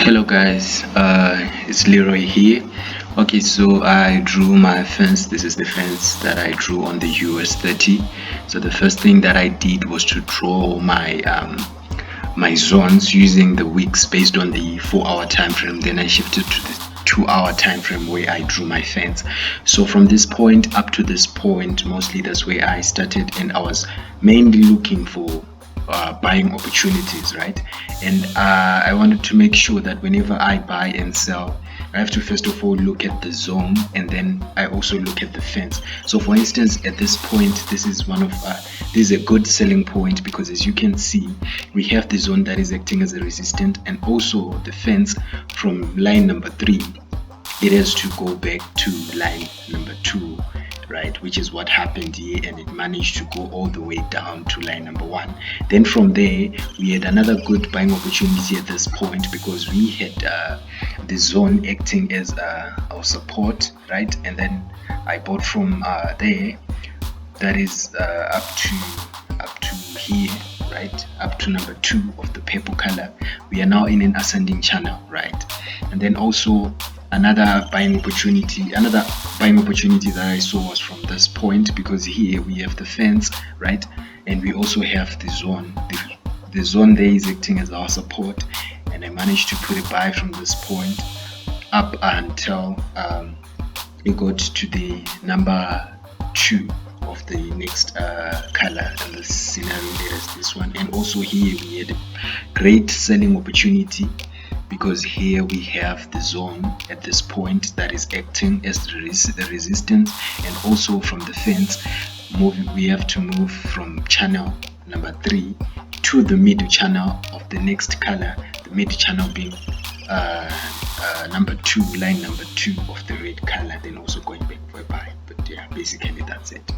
Hello guys, it's Leroy here. Okay, so I drew my fence. This is the fence that I drew on the US30. So the first thing that I did was to draw my my zones using the wicks based on the 4-hour time frame. Then I shifted to the 2-hour time frame where I drew my fence. So from this point up to this point, mostly that's where I started, and I was mainly looking for buying opportunities, right? And I wanted to make sure that whenever I buy and sell, I have to first of all look at the zone, and then I also look at the fence. So for instance, at this point, this is this is a good selling point, because as you can see, we have the zone that is acting as a resistance, and also the fence from line number 3, it has to go back to line number 2, right, which is what happened here, and it managed to go all the way down to line number 1. Then from there we had another good buying opportunity at this point, because we had the zone acting as our support, right? And then I bought from there, that is up to here, right, up to number 2 of the purple color. We are now in an ascending channel, right? And then also another buying opportunity that I saw was from this point, because here we have the fence, right, and we also have the zone. The zone there is acting as our support, and I managed to put a buy from this point up until we got to the number 2 of the next color, and the scenario there is this one. And also here we had a great selling opportunity, because here we have the zone at this point that is acting as the resistance, and also from the fence we have to move from channel number 3 to the middle channel of the next color, the middle channel being number 2, line number 2 of the red color, then also going back for a buy. But yeah, basically that's it.